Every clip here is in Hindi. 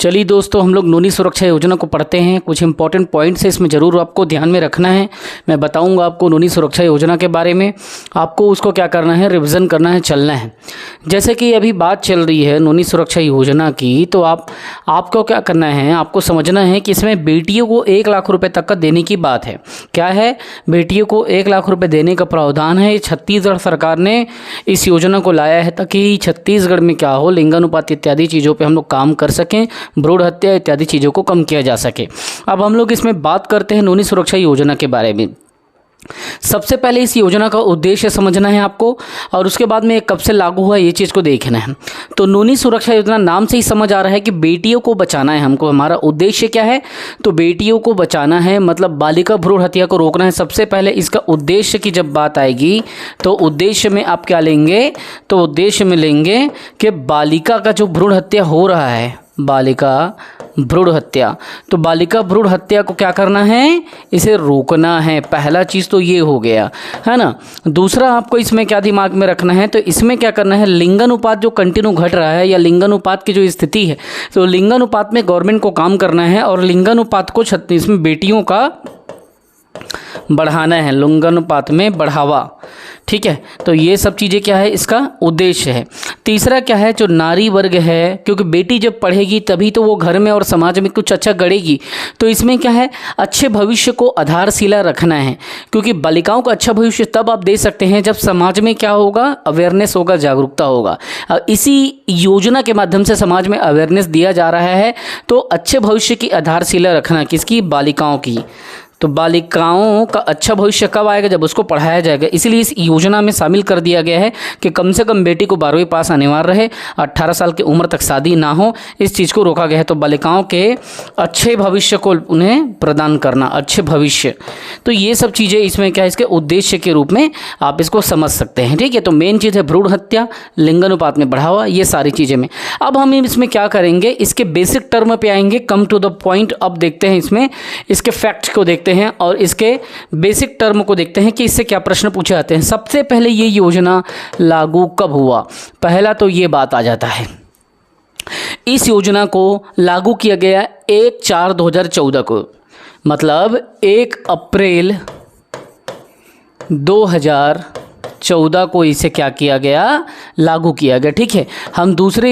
चलिए दोस्तों, हम लोग नोनी सुरक्षा योजना को पढ़ते हैं। कुछ इंपॉर्टेंट पॉइंट्स है इसमें ज़रूर आपको ध्यान में रखना है। मैं बताऊंगा आपको नोनी सुरक्षा योजना के बारे में। आपको उसको क्या करना है, रिवीजन करना है, चलना है। जैसे कि अभी बात चल रही है नोनी सुरक्षा योजना की, तो आपको क्या करना है, आपको समझना है कि इसमें बेटियों को 1 लाख रुपये तक का देने की बात है। क्या है, बेटियों को 1 लाख रुपये देने का प्रावधान है। छत्तीसगढ़ सरकार ने इस योजना को लाया है ताकि छत्तीसगढ़ में क्या हो, लिंगानुपात इत्यादि चीज़ों पे हम लोग काम कर सकें, भ्रूण हत्या इत्यादि चीज़ों को कम किया जा सके। अब हम लोग इसमें बात करते हैं नोनी सुरक्षा योजना के बारे में। सबसे पहले इस योजना का उद्देश्य समझना है आपको, और उसके बाद में कब से लागू हुआ ये चीज़ को देखना है। तो नोनी सुरक्षा योजना नाम से ही समझ आ रहा है कि बेटियों को बचाना है हमको। हमारा उद्देश्य क्या है, तो बेटियों को बचाना है, मतलब बालिका भ्रूण हत्या को रोकना है। सबसे पहले इसका उद्देश्य की जब बात आएगी तो उद्देश्य में आप क्या लेंगे, तो उद्देश्य में लेंगे कि बालिका का जो भ्रूण हत्या हो रहा है, बालिका भ्रूण हत्या, तो बालिका भ्रूण हत्या को क्या करना है, इसे रोकना है। पहला चीज़ तो ये हो गया है ना। दूसरा आपको इसमें क्या दिमाग में रखना है, तो इसमें क्या करना है, लिंगानुपात जो कंटिन्यू घट रहा है या लिंगानुपात की जो स्थिति है, तो लिंगानुपात में गवर्नमेंट को काम करना है और लिंगानुपात को इसमें बेटियों का बढ़ाना है, लिंगानुपात में बढ़ावा। ठीक है, तो ये सब चीज़ें क्या है, इसका उद्देश्य है। तीसरा क्या है, जो नारी वर्ग है, क्योंकि बेटी जब पढ़ेगी तभी तो वो घर में और समाज में कुछ अच्छा गढ़ेगी। तो इसमें क्या है, अच्छे भविष्य को आधारशिला रखना है, क्योंकि बालिकाओं का अच्छा भविष्य तब आप दे सकते हैं जब समाज में क्या होगा, अवेयरनेस होगा, जागरूकता होगा। इसी योजना के माध्यम से समाज में अवेयरनेस दिया जा रहा है। तो अच्छे भविष्य की आधारशिला रखना किसकी, बालिकाओं की। तो बालिकाओं का अच्छा भविष्य कब आएगा, जब उसको पढ़ाया जाएगा। इसलिए इस योजना में शामिल कर दिया गया है कि कम से कम बेटी को 12वीं पास अनिवार्य रहे, 18 साल की उम्र तक शादी ना हो, इस चीज़ को रोका गया है। तो बालिकाओं के अच्छे भविष्य को उन्हें प्रदान करना, अच्छे भविष्य। तो ये सब चीज़ें इसमें क्या है, इसके उद्देश्य के रूप में आप इसको समझ सकते हैं। ठीक है, तो मेन चीज़ है भ्रूण हत्या, लिंगानुपात में बढ़ावा, ये सारी चीज़ें में। अब हम इसमें क्या करेंगे, इसके बेसिक टर्म पे आएंगे, कम टू द पॉइंट। अब देखते हैं इसमें इसके फैक्ट को देखते हैं और इसके बेसिक टर्म को देखते हैं कि इससे क्या प्रश्न पूछे जाते हैं। सबसे पहले ये योजना लागू कब हुआ, पहला तो ये बात आ जाता है। इस योजना को लागू किया गया 1/4/2014 को, मतलब 1 अप्रैल 2014 को इसे क्या किया गया, लागू किया गया। ठीक है, हम दूसरे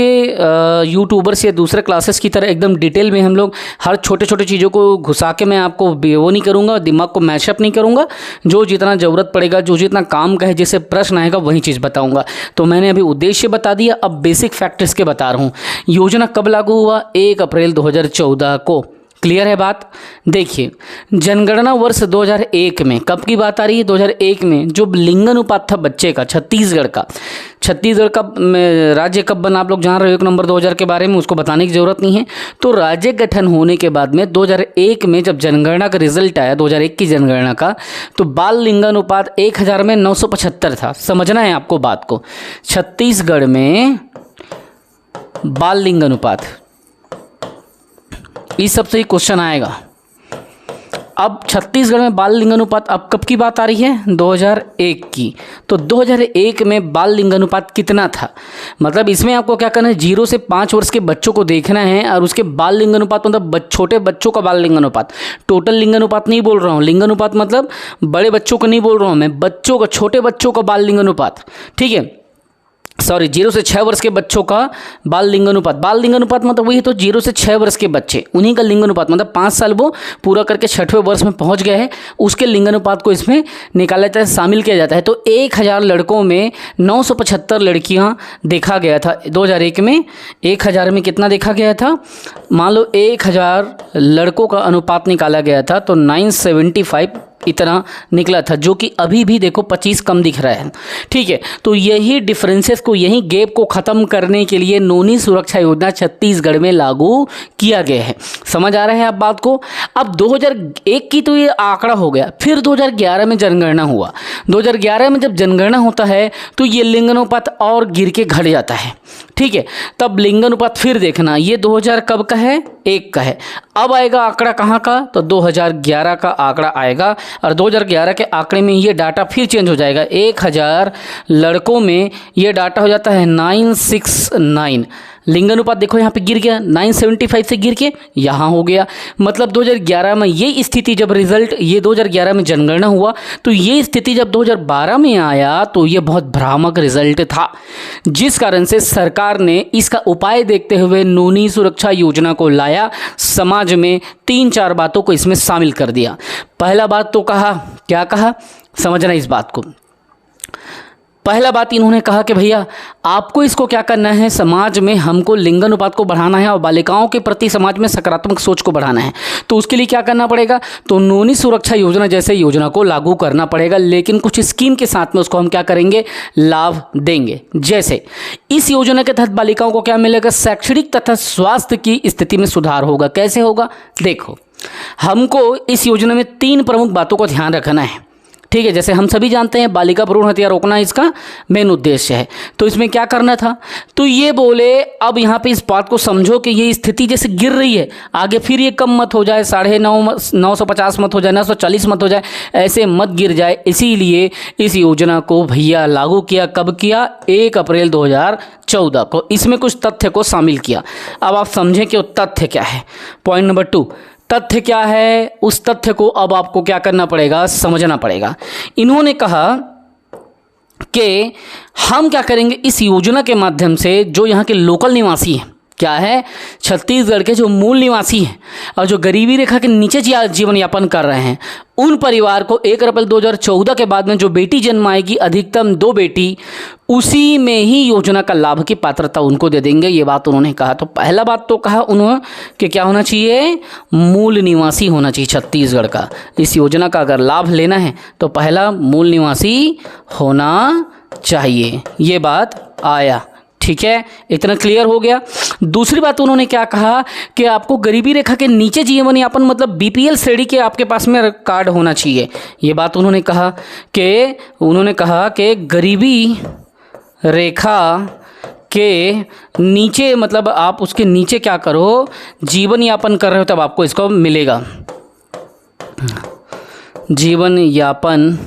यूट्यूबर्स या दूसरे क्लासेस की तरह एकदम डिटेल में हम लोग हर छोटे छोटे चीज़ों को घुसा के मैं आपको वो नहीं करूँगा, दिमाग को मैशअप नहीं करूँगा। जो जितना ज़रूरत पड़ेगा, जो जितना काम का है, जैसे प्रश्न आएगा वही चीज़ बताऊँगा। तो मैंने अभी उद्देश्य बता दिया, अब बेसिक फैक्टर्स के बता रहा हूँ। योजना कब लागू हुआ, 1 अप्रैल 2014 को। क्लियर है बात। देखिए, जनगणना वर्ष 2001 में, कब की बात आ रही है, 2001 में जो लिंगानुपात था बच्चे का, छत्तीसगढ़ का राज्य कब बना, आप लोग जान रहे हो 1 नवंबर 2000 के बारे में, उसको बताने की ज़रूरत नहीं है। तो राज्य गठन होने के बाद में 2001 में जब जनगणना का रिजल्ट आया, 2001 की जनगणना का, तो बाल लिंगानुपात 1000 में 975 था। समझना है आपको बात को, छत्तीसगढ़ में बाल लिंगानुपात, इस सबसे ही क्वेश्चन आएगा। अब छत्तीसगढ़ में बाल लिंगानुपात, अब कब की बात आ रही है, 2001 की। तो 2001 में बाल लिंगानुपात कितना था, मतलब इसमें आपको क्या करना है, 0 से 5 वर्ष के बच्चों को देखना है और उसके बाल लिंगानुपात, मतलब छोटे बच्चों का बाल लिंगानुपात, टोटल लिंगानुपात नहीं बोल रहा हूँ। लिंगानुपात मतलब बड़े बच्चों को नहीं बोल रहा हूँ मैं, बच्चों का, छोटे बच्चों का बाल लिंगानुपात। ठीक है, सॉरी, 0 से 6 वर्ष के बच्चों का बाल लिंगानुपात। बाल लिंगानुपात मतलब वही तो 0 से 6 वर्ष के बच्चे, उन्हीं का लिंगानुपात, मतलब 5 साल वो पूरा करके 6वें वर्ष में पहुंच गए हैं, उसके लिंगानुपात को इसमें निकाला जाता है, शामिल किया जाता है। तो 1000 लड़कों में 975 लड़कियां देखा गया था 2001 में। 1000 में कितना देखा गया था, मान लो 1000 लड़कों का अनुपात निकाला गया था, तो 975 इतना निकला था, जो कि अभी भी देखो 25 कम दिख रहा है। ठीक है, तो यही डिफरेंसेस को, यही गैप को ख़त्म करने के लिए नोनी सुरक्षा योजना छत्तीसगढ़ में लागू किया गया है। समझ आ रहा है आप बात को। अब 2001 की तो ये आंकड़ा हो गया, फिर 2011 में जनगणना हुआ। 2011 में जब जनगणना होता है तो ये लिंगानुपात और गिर के घट जाता है। ठीक है, तब लिंगानुपात फिर देखना, ये 2000 कब का है, 1 का है। अब आएगा आंकड़ा कहाँ का, तो 2011 का आंकड़ा आएगा, और 2011 के आंकड़े में ये डाटा फिर चेंज हो जाएगा। 1000 लड़कों में ये डाटा हो जाता है 969, लिंगानुपात देखो यहाँ पे गिर गया, 975 से गिर के यहाँ हो गया। मतलब 2011 में ये स्थिति जब रिजल्ट, ये 2011 में जनगणना हुआ, तो ये स्थिति जब 2012 में आया तो ये बहुत भ्रामक रिजल्ट था, जिस कारण से सरकार ने इसका उपाय देखते हुए नूनी सुरक्षा योजना को लाया। समाज में 3-4 बातों को इसमें शामिल कर दिया। पहला बात तो कहा, क्या कहा, समझना इस बात को। पहला बात इन्होंने कहा कि भैया आपको इसको क्या करना है, समाज में हमको लिंगानुपात को बढ़ाना है और बालिकाओं के प्रति समाज में सकारात्मक सोच को बढ़ाना है। तो उसके लिए क्या करना पड़ेगा, तो नूनी सुरक्षा योजना जैसे योजना को लागू करना पड़ेगा, लेकिन कुछ स्कीम के साथ में उसको हम क्या करेंगे, लाभ देंगे। जैसे इस योजना के तहत बालिकाओं को क्या मिलेगा, शैक्षणिक तथा स्वास्थ्य की स्थिति में सुधार होगा। कैसे होगा, देखो हमको इस योजना में 3 प्रमुख बातों को ध्यान रखना है, ठीक है। जैसे हम सभी जानते हैं बालिका भ्रूण हत्या रोकना इसका मेन उद्देश्य है। तो इसमें क्या करना था, तो ये बोले अब यहाँ पे इस बात को समझो कि ये स्थिति जैसे गिर रही है, आगे फिर ये कम मत हो जाए, 950 मत हो जाए, 940 मत हो जाए, ऐसे मत गिर जाए। इसीलिए इस योजना को भैया लागू किया। कब किया, 1 अप्रैल 2014 को। इसमें कुछ तथ्य को शामिल किया। अब आप समझें कि वो तथ्य क्या है। पॉइंट नंबर 2, तथ्य क्या है, उस तथ्य को अब आपको क्या करना पड़ेगा, समझना पड़ेगा। इन्होंने कहा कि हम क्या करेंगे, इस योजना के माध्यम से जो यहाँ के लोकल निवासी हैं, क्या है, छत्तीसगढ़ के जो मूल निवासी हैं और जो गरीबी रेखा के नीचे जीवन यापन कर रहे हैं, उन परिवार को 1 अप्रैल 2014 के बाद में जो बेटी जन्माएगी, अधिकतम 2 बेटी, उसी में ही योजना का लाभ की पात्रता उनको दे देंगे। ये बात उन्होंने कहा। तो पहला बात तो कहा उन्होंने कि क्या होना चाहिए, मूल निवासी होना चाहिए छत्तीसगढ़ का। इस योजना का अगर लाभ लेना है तो पहला मूल निवासी होना चाहिए। ये बात आया, ठीक है, इतना क्लियर हो गया। दूसरी बात उन्होंने क्या कहा कि आपको गरीबी रेखा के नीचे जीवन यापन, मतलब बीपीएल श्रेणी के आपके पास में कार्ड होना चाहिए। ये बात उन्होंने कहा कि गरीबी रेखा के नीचे, मतलब आप उसके नीचे क्या करो, जीवन यापन कर रहे हो, तब आपको इसको मिलेगा, जीवन यापन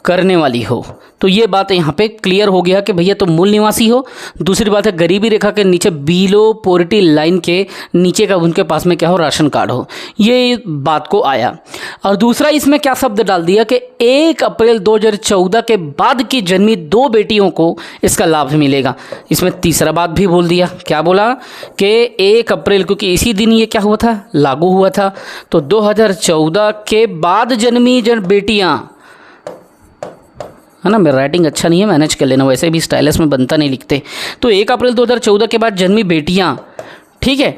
करने वाली हो। तो ये बात यहाँ पे क्लियर हो गया कि भैया तो मूल निवासी हो। दूसरी बात है गरीबी रेखा के नीचे, बिलो पॉवर्टी लाइन के नीचे का उनके पास में क्या हो, राशन कार्ड हो। ये बात को आया। और दूसरा इसमें क्या शब्द डाल दिया कि 1 अप्रैल 2014 के बाद की जन्मी 2 बेटियों को इसका लाभ मिलेगा। इसमें तीसरा बात भी बोल दिया, क्या बोला कि 1 अप्रैल, क्योंकि इसी दिन ये क्या हुआ था, लागू हुआ था। तो 2014 के बाद जन्मी बेटियाँ, है ना, मेरा राइटिंग अच्छा नहीं है, मैनेज कर लेना, वैसे भी स्टाइलस में बनता नहीं लिखते। तो 1 अप्रैल 2014 के बाद जन्मी बेटियां, ठीक है,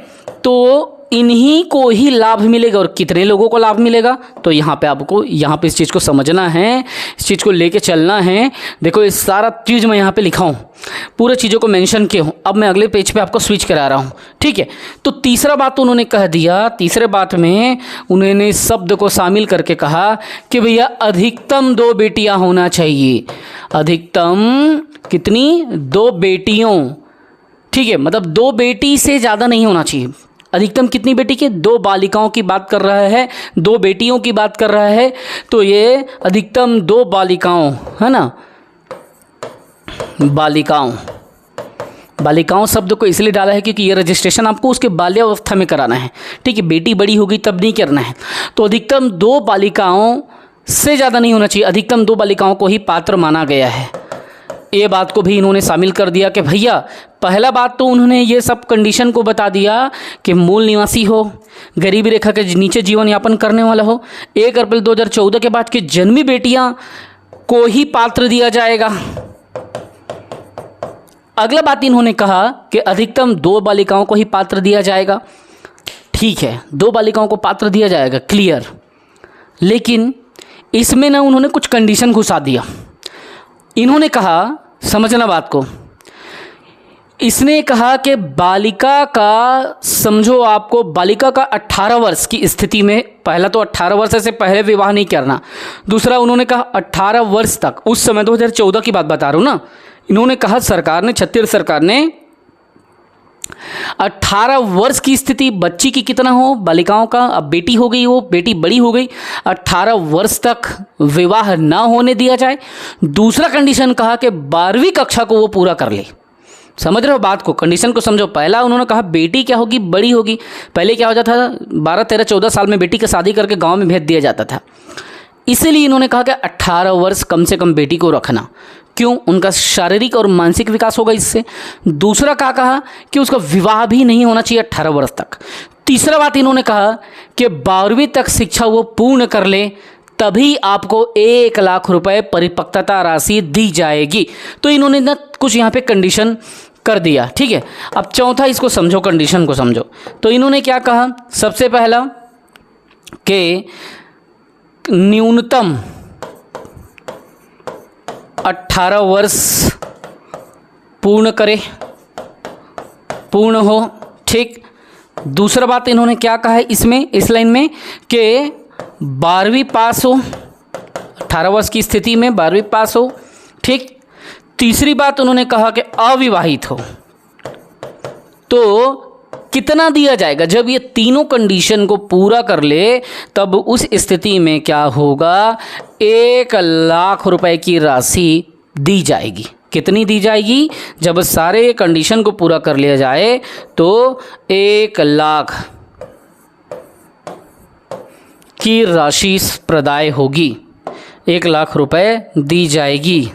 तो इन्हीं को ही लाभ मिलेगा। और कितने लोगों को लाभ मिलेगा, तो यहाँ पे आपको इस चीज़ को समझना है, इस चीज़ को लेके चलना है। देखो ये सारा चीज़ मैं यहाँ पे लिखा हूँ, पूरे चीज़ों को मेंशन किया हूँ। अब मैं अगले पेज पे आपको स्विच करा रहा हूँ, ठीक है। तो तीसरा बात तो उन्होंने कह दिया, तीसरे बात में उन्होंने इस शब्द को शामिल करके कहा कि भैया अधिकतम 2 बेटियाँ होना चाहिए। अधिकतम कितनी, 2 बेटियों, ठीक है, मतलब 2 बेटी से ज़्यादा नहीं होना चाहिए। अधिकतम कितनी बेटी के, 2 बालिकाओं की बात कर रहा है, 2 बेटियों की बात कर रहा है। तो ये अधिकतम 2 बालिकाओं, है ना, बालिकाओं शब्द को इसलिए डाला है क्योंकि ये रजिस्ट्रेशन आपको उसके बाल्यावस्था में कराना है, ठीक है, बेटी बड़ी होगी तब नहीं करना है। तो अधिकतम 2 बालिकाओं से ज़्यादा नहीं होना चाहिए, अधिकतम 2 बालिकाओं को ही पात्र माना गया है। ये बात को भी इन्होंने शामिल कर दिया कि भैया पहला बात तो उन्होंने ये सब कंडीशन को बता दिया कि मूल निवासी हो, गरीबी रेखा के नीचे जीवन यापन करने वाला हो, 1 अप्रैल 2014 के बाद की जन्मी बेटियां को ही पात्र दिया जाएगा। अगला बात इन्होंने कहा कि अधिकतम 2 बालिकाओं को ही पात्र दिया जाएगा। ठीक है, 2 बालिकाओं को पात्र दिया जाएगा, क्लियर। लेकिन इसमें ना उन्होंने कुछ कंडीशन घुसा दिया। इन्होंने कहा, समझना बात को, इसने कहा कि बालिका का, समझो आपको बालिका का 18 वर्ष की स्थिति में, पहला तो 18 वर्ष से पहले विवाह नहीं करना, दूसरा उन्होंने कहा 18 वर्ष तक, उस समय 2014 की बात बता रहा हूँ ना, इन्होंने कहा सरकार ने, छत्तीसगढ़ सरकार ने 18 वर्ष की स्थिति बच्ची की कितना हो, बालिकाओं का, अब बेटी हो गई, वो बेटी बड़ी हो गई, 18 वर्ष तक विवाह ना होने दिया जाए। दूसरा कंडीशन कहा कि 12वीं कक्षा को वो पूरा कर ले, समझ रहे हो बात को, कंडीशन को समझो। पहला उन्होंने कहा बेटी क्या होगी, बड़ी होगी। पहले क्या हो जाता था, 12, 13, 14 साल में बेटी की शादी करके गांव में भेज दिया जाता था। इसीलिए इन्होंने कहा कि 18 वर्ष कम से कम बेटी को रखना। क्यों? उनका शारीरिक और मानसिक विकास होगा इससे। दूसरा क्या कहा कि उसका विवाह भी नहीं होना चाहिए 18 वर्ष तक। तीसरा बात इन्होंने कहा कि 12वीं तक शिक्षा वो पूर्ण कर ले, तभी आपको 1 लाख रुपए परिपक्वता राशि दी जाएगी। तो इन्होंने ना कुछ यहाँ पे कंडीशन कर दिया, ठीक है। अब चौथा इसको समझो, कंडीशन को समझो। तो इन्होंने क्या कहा, सबसे पहला कि न्यूनतम 18 वर्ष पूर्ण करे, पूर्ण हो, ठीक। दूसरा बात इन्होंने क्या कहा है इसमें, इस लाइन में, कि 12वीं पास हो, 18 वर्ष की स्थिति में 12वीं पास हो, ठीक। तीसरी बात उन्होंने कहा कि अविवाहित हो। तो कितना दिया जाएगा, जब ये तीनों कंडीशन को पूरा कर ले तब उस स्थिति में क्या होगा, 1 लाख रुपए की राशि दी जाएगी। कितनी दी जाएगी? जब सारे कंडीशन को पूरा कर लिया जाए तो 1 लाख की राशि प्रदाय होगी, 1 लाख रुपए दी जाएगी,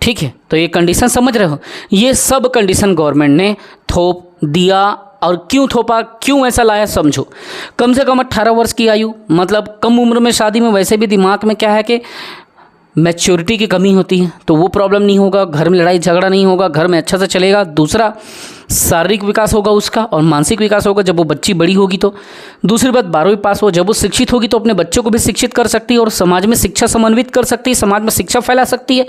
ठीक है। तो ये कंडीशन समझ रहे हो, ये सब कंडीशन गवर्नमेंट ने थोप दिया। और क्यों थोपा, क्यों ऐसा लाया, समझो। कम से कम 18 वर्ष की आयु, मतलब कम उम्र में शादी में वैसे भी दिमाग में क्या है कि मैच्योरिटी की कमी होती है, तो वो प्रॉब्लम नहीं होगा, घर में लड़ाई झगड़ा नहीं होगा, घर में अच्छा से चलेगा। दूसरा, शारीरिक विकास होगा उसका और मानसिक विकास होगा जब वो बच्ची बड़ी होगी तो। दूसरी बात, 12वीं पास हो, जब वो शिक्षित होगी तो अपने बच्चों को भी शिक्षित कर सकती है और समाज में शिक्षा समन्वित कर सकती है, समाज में शिक्षा फैला सकती है।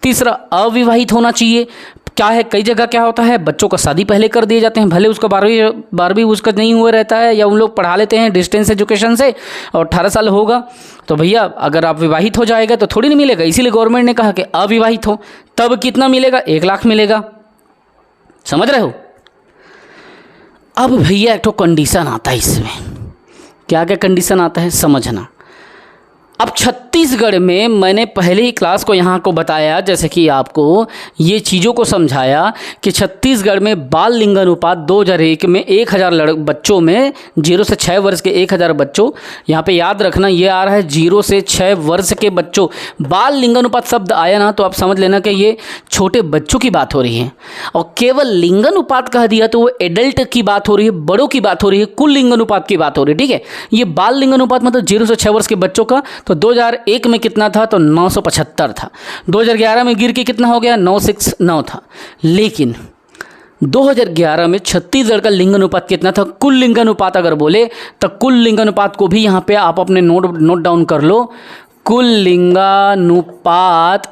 तीसरा, अविवाहित होना चाहिए। क्या है, कई जगह क्या होता है, बच्चों का शादी पहले कर दिए जाते हैं, भले उसका 12वीं उसका नहीं हुआ रहता है, या उन लोग पढ़ा लेते हैं डिस्टेंस एजुकेशन से, और 18 साल होगा तो भैया अगर आप विवाहित हो जाएगा तो थोड़ी नहीं मिलेगा। इसीलिए गवर्नमेंट ने कहा कि अविवाहित हो तब कितना मिलेगा, 1 लाख मिलेगा। समझ रहे हो। अब भैया एक तो कंडीशन आता है इसमें, क्या क्या कंडीशन आता है समझना। अब छत्तीसगढ़ में मैंने पहले ही क्लास को यहाँ को बताया, जैसे कि आपको ये चीज़ों को समझाया कि छत्तीसगढ़ में बाल लिंगानुपात 2001 में 1000 बच्चों में 0 से 6 वर्ष के 1000 बच्चों, यहाँ पे याद रखना ये आ रहा है 0 से 6 वर्ष के बच्चों। बाल लिंगानुपात शब्द आया ना तो आप समझ लेना कि ये छोटे बच्चों की बात हो रही है, और केवल लिंगानुपात कह दिया तो वो एडल्ट की बात हो रही है, बड़ों की बात हो रही है, कुल लिंगानुपात की बात हो रही है, ठीक है। ये बाल लिंगानुपात मतलब 0 से 6 वर्ष के बच्चों का, तो 2001 में कितना था, तो 975 था। 2011 में गिर के कितना हो गया, 969 था। लेकिन 2011 में छत्तीसगढ़ का लिंगानुपात कितना था, कुल लिंगानुपात अगर बोले तो कुल लिंगानुपात को भी यहाँ पे आप अपने नोट डाउन कर लो। कुल लिंगानुपात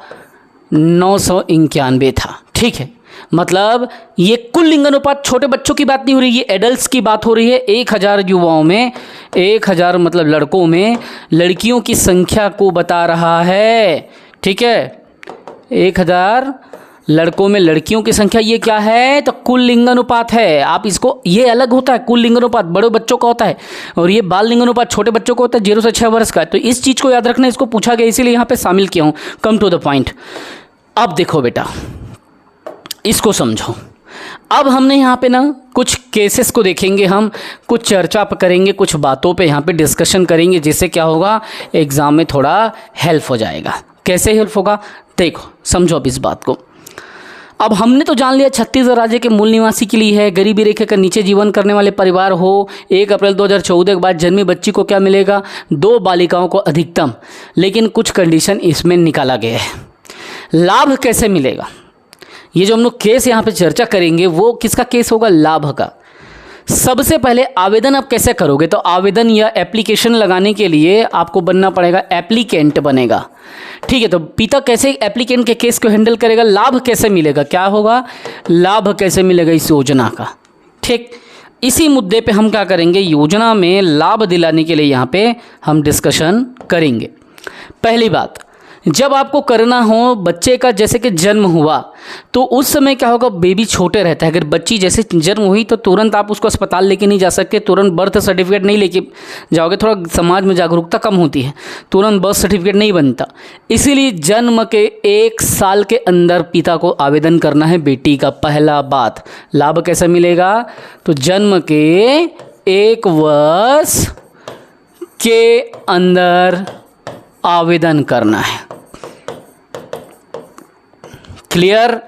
991 था, ठीक है। मतलब ये कुल लिंगानुपात छोटे बच्चों की बात नहीं हो रही, ये एडल्ट्स की बात हो रही है। 1000 युवाओं में 1000 मतलब लड़कों में लड़कियों की संख्या को बता रहा है, ठीक है। 1000 लड़कों में लड़कियों की संख्या, ये क्या है, तो कुल लिंगानुपात है। आप इसको, ये अलग होता है, कुल लिंगानुपात बड़े बच्चों का होता है और ये बाल लिंगानुपात छोटे बच्चों का होता है 0 से 6 वर्ष का। तो इस चीज़ को याद रखना, इसको पूछा गया इसीलिए यहाँ पे शामिल किया हूँ। Come to the point. अब देखो बेटा, इसको समझो। अब हमने यहाँ पे ना कुछ केसेस को देखेंगे, हम कुछ चर्चा करेंगे, कुछ बातों पे यहाँ पे डिस्कशन करेंगे, जिससे क्या होगा, एग्ज़ाम में थोड़ा हेल्प हो जाएगा। कैसे हेल्प होगा, देखो समझो अब इस बात को। अब हमने तो जान लिया छत्तीसगढ़ राज्य के मूल निवासी के लिए है, गरीबी रेखा के नीचे जीवन करने वाले परिवार हो, 1 अप्रैल 2014 के बाद जन्मी बच्ची को क्या मिलेगा, 2 बालिकाओं को अधिकतम। लेकिन कुछ कंडीशन इसमें निकाला गया है। लाभ कैसे मिलेगा, ये जो हम लोग केस यहाँ पे चर्चा करेंगे वो किसका केस होगा, लाभ का। सबसे पहले आवेदन आप कैसे करोगे, तो आवेदन या एप्लीकेशन लगाने के लिए आपको बनना पड़ेगा, एप्लीकेंट बनेगा, ठीक है। तो पिता कैसे एप्लीकेंट के केस को हैंडल करेगा, लाभ कैसे मिलेगा, क्या होगा, लाभ कैसे मिलेगा इस योजना का, ठीक। इसी मुद्दे पे हम क्या करेंगे, योजना में लाभ दिलाने के लिए यहाँ पे हम डिस्कशन करेंगे। पहली बात, जब आपको करना हो बच्चे का जैसे कि जन्म हुआ तो उस समय क्या होगा, बेबी छोटे रहता है। अगर बच्ची जैसे जन्म हुई तो तुरंत आप उसको अस्पताल लेके नहीं जा सकते, तुरंत बर्थ सर्टिफिकेट नहीं लेके जाओगे, थोड़ा समाज में जागरूकता कम होती है, तुरंत बर्थ सर्टिफिकेट नहीं बनता। इसीलिए जन्म के 1 साल के अंदर पिता को आवेदन करना है बेटी का। पहला बात, लाभ कैसे मिलेगा, तो जन्म के 1 वर्ष के अंदर आवेदन करना है। क्लियर,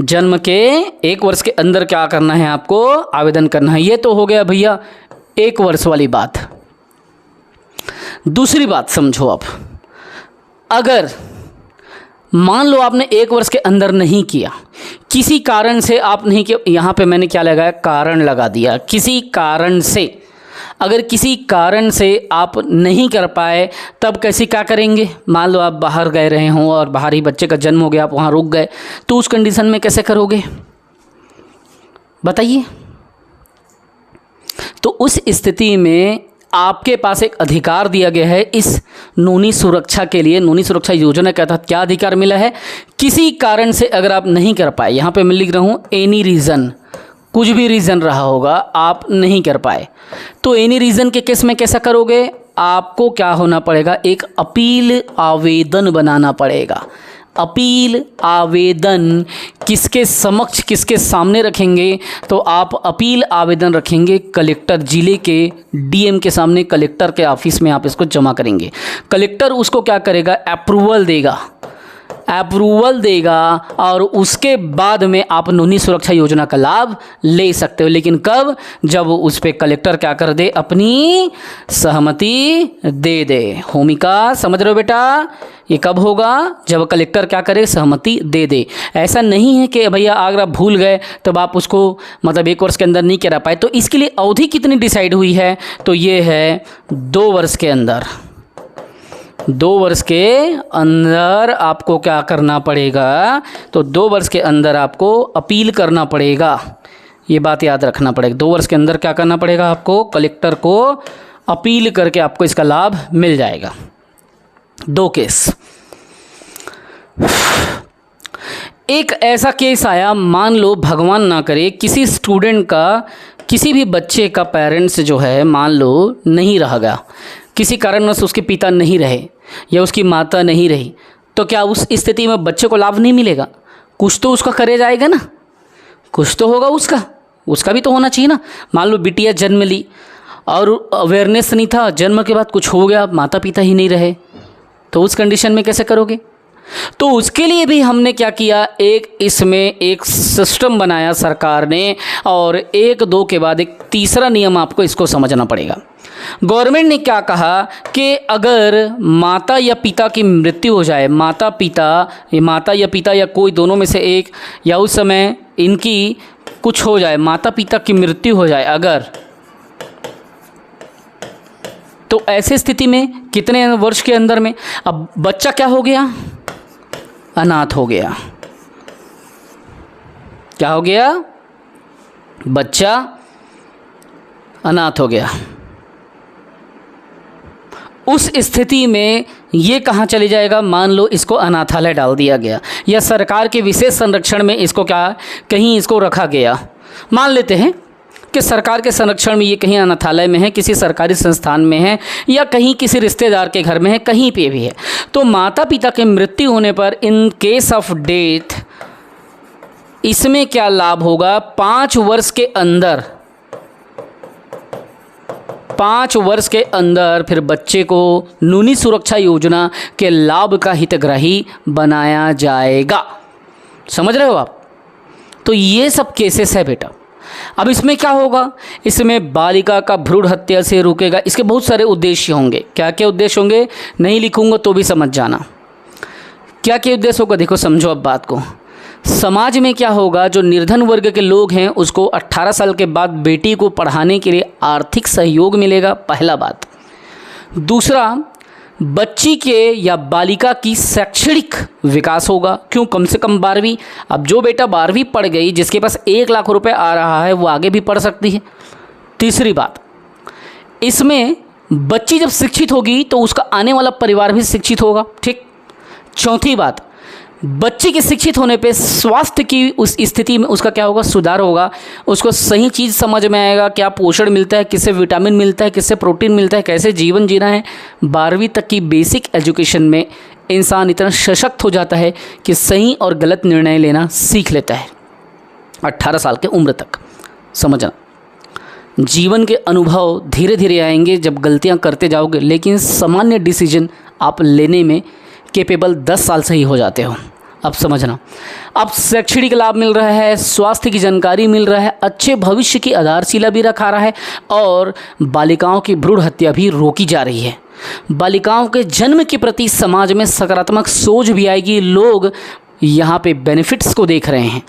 जन्म के 1 वर्ष के अंदर क्या करना है, आपको आवेदन करना है। ये तो हो गया भैया 1 वर्ष वाली बात। दूसरी बात समझो आप, अगर मान लो आपने 1 वर्ष के अंदर नहीं किया, किसी कारण से आप नहीं किया, यहाँ पे मैंने क्या लगाया, कारण लगा दिया, किसी कारण से, अगर किसी कारण से आप नहीं कर पाए तब कैसे क्या करेंगे। मान लो आप बाहर गए रहे हों और बाहर ही बच्चे का जन्म हो गया, आप वहाँ रुक गए, तो उस कंडीशन में कैसे करोगे बताइए। तो उस स्थिति में आपके पास एक अधिकार दिया गया है इस नूनी सुरक्षा के लिए। नूनी सुरक्षा योजना के तहत क्या अधिकार मिला है, किसी कारण से अगर आप नहीं कर पाए, यहाँ पे मैं लिख रहा हूँ एनी रीज़न, कुछ भी रीज़न रहा होगा आप नहीं कर पाए, तो एनी रीज़न के केस में कैसा करोगे, आपको क्या होना पड़ेगा, एक अपील आवेदन बनाना पड़ेगा। अपील आवेदन किसके समक्ष, किसके सामने रखेंगे, तो आप अपील आवेदन रखेंगे कलेक्टर, जिले के डीएम के सामने, कलेक्टर के ऑफिस में आप इसको जमा करेंगे। कलेक्टर उसको क्या करेगा, अप्रूवल देगा और उसके बाद में आप नूनी सुरक्षा योजना का लाभ ले सकते हो। लेकिन कब, जब उस पर कलेक्टर क्या कर दे, अपनी सहमति दे दे। होमिका समझ रहे हो बेटा, ये कब होगा, जब कलेक्टर क्या करे, सहमति दे दे। ऐसा नहीं है कि भैया अगर आप भूल गए तब आप उसको मतलब 1 वर्ष के अंदर नहीं करा पाए। तो इसके लिए अवधि कितनी डिसाइड हुई है, तो ये है 2 वर्ष के अंदर। 2 वर्ष के अंदर आपको क्या करना पड़ेगा, तो 2 वर्ष के अंदर आपको अपील करना पड़ेगा। ये बात याद रखना पड़ेगा, 2 वर्ष के अंदर क्या करना पड़ेगा आपको, कलेक्टर को अपील करके आपको इसका लाभ मिल जाएगा। 2 केस, एक ऐसा केस आया, मान लो भगवान ना करे किसी स्टूडेंट का, किसी भी बच्चे का पेरेंट्स जो है मान लो नहीं रह गया, किसी कारणवश उसके पिता नहीं रहे या उसकी माता नहीं रही, तो क्या उस स्थिति में बच्चे को लाभ नहीं मिलेगा, कुछ तो उसका करे जाएगा ना, कुछ तो होगा उसका भी तो होना चाहिए ना। मान लो बिटिया जन्म ली और अवेयरनेस नहीं था, जन्म के बाद कुछ हो गया, माता पिता ही नहीं रहे, तो उस कंडीशन में कैसे करोगे। तो उसके लिए भी हमने क्या किया, इसमें एक सिस्टम बनाया सरकार ने, और 1-2 के बाद एक तीसरा नियम आपको इसको समझना पड़ेगा। गवर्नमेंट ने क्या कहा कि अगर माता या पिता की मृत्यु हो जाए, माता या पिता या कोई दोनों में से एक, या उस समय इनकी कुछ हो जाए, माता पिता की मृत्यु हो जाए अगर, तो ऐसे स्थिति में कितने वर्ष के अंदर में, अब बच्चा क्या हो गया, अनाथ हो गया। क्या हो गया, बच्चा अनाथ हो गया। उस स्थिति में ये कहाँ चले जाएगा, मान लो इसको अनाथालय डाल दिया गया या सरकार के विशेष संरक्षण में इसको कहीं इसको रखा गया। मान लेते हैं कि सरकार के संरक्षण में ये कहीं अनाथालय में है, किसी सरकारी संस्थान में है, या कहीं किसी रिश्तेदार के घर में है, कहीं पे भी है। तो माता पिता की मृत्यु होने पर इन केस ऑफ डेथ इसमें क्या लाभ होगा, 5 वर्ष के अंदर, 5 वर्ष के अंदर फिर बच्चे को नूनी सुरक्षा योजना के लाभ का हितग्राही बनाया जाएगा। समझ रहे हो आप। तो ये सब केसेस है बेटा। अब इसमें क्या होगा, इसमें बालिका का भ्रूण हत्या से रोकेगा। इसके बहुत सारे उद्देश्य होंगे। क्या क्या उद्देश्य होंगे नहीं लिखूंगा तो भी समझ जाना क्या क्या उद्देश्य होगा। देखो समझो अब बात को। समाज में क्या होगा, जो निर्धन वर्ग के लोग हैं उसको 18 साल के बाद बेटी को पढ़ाने के लिए आर्थिक सहयोग मिलेगा, पहला बात। दूसरा, बच्ची के या बालिका की शैक्षणिक विकास होगा। क्यों, कम से कम 12वीं। अब जो बेटा 12वीं पढ़ गई, जिसके पास 1 लाख रुपए आ रहा है, वो आगे भी पढ़ सकती है। तीसरी बात, इसमें बच्ची जब शिक्षित होगी तो उसका आने वाला परिवार भी शिक्षित होगा। ठीक, चौथी बात, बच्चे के शिक्षित होने पे स्वास्थ्य की उस स्थिति में उसका क्या होगा, सुधार होगा। उसको सही चीज़ समझ में आएगा, क्या पोषण मिलता है, किससे विटामिन मिलता है, किससे प्रोटीन मिलता है, कैसे जीवन जीना है। 12वीं तक की बेसिक एजुकेशन में इंसान इतना सशक्त हो जाता है कि सही और गलत निर्णय लेना सीख लेता है 18 साल के उम्र तक। समझना, जीवन के अनुभव धीरे धीरे आएंगे जब गलतियां करते जाओगे, लेकिन सामान्य डिसीजन आप लेने में केपेबल 10 साल से ही हो जाते हो। अब समझना, अब शैक्षणिक लाभ मिल रहा है, स्वास्थ्य की जानकारी मिल रहा है, अच्छे भविष्य की आधारशिला भी रखा रहा है और बालिकाओं की भ्रूण हत्या भी रोकी जा रही है। बालिकाओं के जन्म के प्रति समाज में सकारात्मक सोच भी आएगी। लोग यहाँ पे बेनिफिट्स को देख रहे हैं,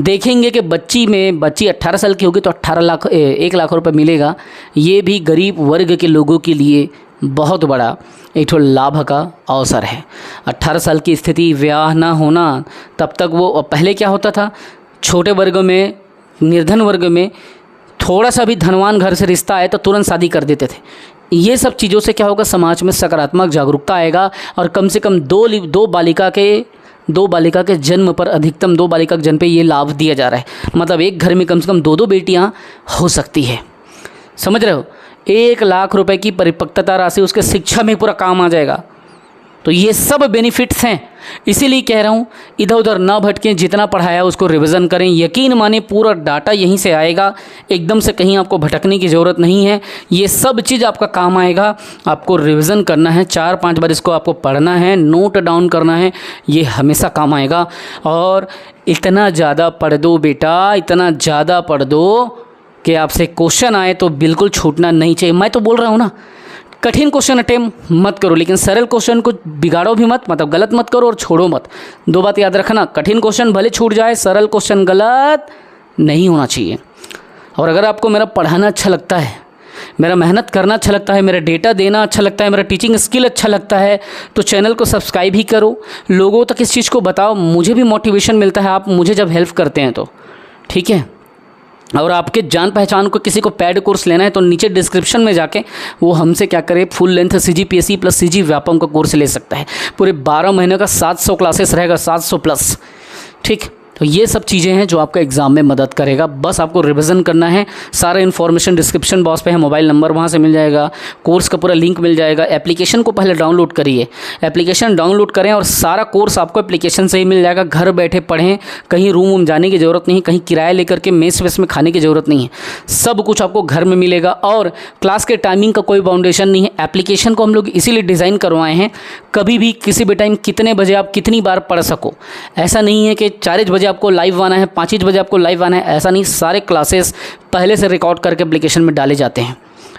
देखेंगे कि बच्ची 18 साल की होगी तो 1 लाख रुपए मिलेगा। ये भी गरीब वर्ग के लोगों के लिए बहुत बड़ा एक ठो लाभ का अवसर है। 18 साल की स्थिति, ब्याह ना होना, तब तक वो पहले क्या होता था, छोटे वर्ग में, निर्धन वर्ग में थोड़ा सा भी धनवान घर से रिश्ता आए तो तुरंत शादी कर देते थे। ये सब चीज़ों से क्या होगा, समाज में सकारात्मक जागरूकता आएगा और कम से कम दो बालिका के जन्म पर, अधिकतम 2 बालिका के जन्म पे ये लाभ दिया जा रहा है। मतलब एक घर में कम से कम 2 बेटियां हो सकती है। समझ रहे हो, 1 लाख रुपए की परिपक्वता राशि उसके शिक्षा में पूरा काम आ जाएगा। तो ये सब बेनिफिट्स हैं, इसीलिए कह रहा हूँ इधर उधर ना भटकें, जितना पढ़ाया उसको रिवीजन करें। यकीन माने पूरा डाटा यहीं से आएगा, एकदम से कहीं आपको भटकने की ज़रूरत नहीं है। ये सब चीज़ आपका काम आएगा। आपको रिवीजन करना है, 4-5 बार इसको आपको पढ़ना है, नोट डाउन करना है, ये हमेशा काम आएगा। और इतना ज़्यादा पढ़ दो बेटा, इतना ज़्यादा पढ़ दो कि आपसे क्वेश्चन आए तो बिल्कुल छूटना नहीं चाहिए। मैं तो बोल रहा हूँ ना, कठिन क्वेश्चन अटेम्प्ट मत करो, लेकिन सरल क्वेश्चन को बिगाड़ो भी मत, मतलब गलत मत करो और छोड़ो मत। 2 बात याद रखना, कठिन क्वेश्चन भले छूट जाए, सरल क्वेश्चन गलत नहीं होना चाहिए। और अगर आपको मेरा पढ़ाना अच्छा लगता है, मेरा मेहनत करना अच्छा लगता है, मेरा डेटा देना अच्छा लगता है, मेरा टीचिंग स्किल अच्छा लगता है, तो चैनल को सब्सक्राइब ही करो, लोगों तक इस चीज़ को बताओ। मुझे भी मोटिवेशन मिलता है आप मुझे जब हेल्प करते हैं तो, ठीक है। और आपके जान पहचान को किसी को पैड कोर्स लेना है तो नीचे डिस्क्रिप्शन में जाके वो हमसे क्या करे, full length CGPSC plus CG Vyapam का कोर्स ले सकता है। पूरे 12 महीने का 700 क्लासेस रहेगा, 700 प्लस, ठीक। तो ये सब चीज़ें हैं जो आपको एग्ज़ाम में मदद करेगा। बस आपको रिवीजन करना है। सारा इन्फॉर्मेशन डिस्क्रिप्शन बॉक्स पे है, मोबाइल नंबर वहाँ से मिल जाएगा, कोर्स का पूरा लिंक मिल जाएगा। एप्लीकेशन को पहले डाउनलोड करिए, एप्लीकेशन डाउनलोड करें और सारा कोर्स आपको एप्लीकेशन से ही मिल जाएगा। घर बैठे पढ़ें, कहीं रूम जाने की ज़रूरत नहीं, कहीं किराया लेकर के मेस वेस में खाने की ज़रूरत नहीं है, सब कुछ आपको घर में मिलेगा। और क्लास के टाइमिंग का कोई बाउंडेशन नहीं है। एप्लीकेशन को हम लोग इसीलिए डिज़ाइन करवाए हैं, कभी भी किसी भी टाइम कितने बजे आप कितनी बार पढ़ सको। ऐसा नहीं है कि 4 बजे आपको लाइव आना है, 5 बजे आपको लाइव आना है, ऐसा नहीं। सारे क्लासेस पहले से रिकॉर्ड करके एप्लीकेशन में डाले जाते हैं,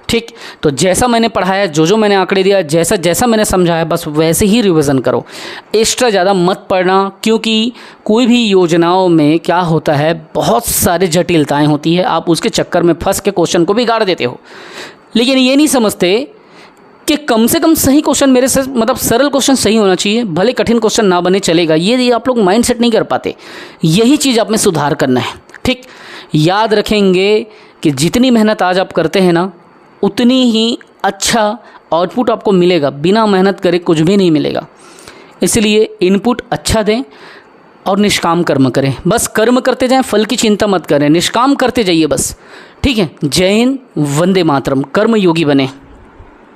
ठीक। तो जैसा मैंने पढ़ाया, जो मैंने आंकड़े दिया, जैसा मैंने समझाया, बस वैसे ही रिवीजन करो। एक्स्ट्रा ज़्यादा मत पढ़ना, क्योंकि कोई भी योजनाओं में क्या होता है, बहुत सारी जटिलताएँ होती है। आप उसके चक्कर में फंस के क्वेश्चन को बिगाड़ देते हो, लेकिन ये नहीं समझते कि कम से कम सही क्वेश्चन मेरे से, मतलब सरल क्वेश्चन सही होना चाहिए, भले कठिन क्वेश्चन ना बने चलेगा। ये आप लोग माइंड सेट नहीं कर पाते, यही चीज़ आप में सुधार करना है, ठीक। याद रखेंगे कि जितनी मेहनत आज आप करते हैं ना, उतनी ही अच्छा आउटपुट आपको मिलेगा। बिना मेहनत करे कुछ भी नहीं मिलेगा। इसलिए इनपुट अच्छा दें और निष्काम कर्म करें। बस कर्म करते जाएं, फल की चिंता मत करें, निष्काम करते जाइए बस, ठीक है। जय हिंद, वंदे मातरम। कर्म योगी बने।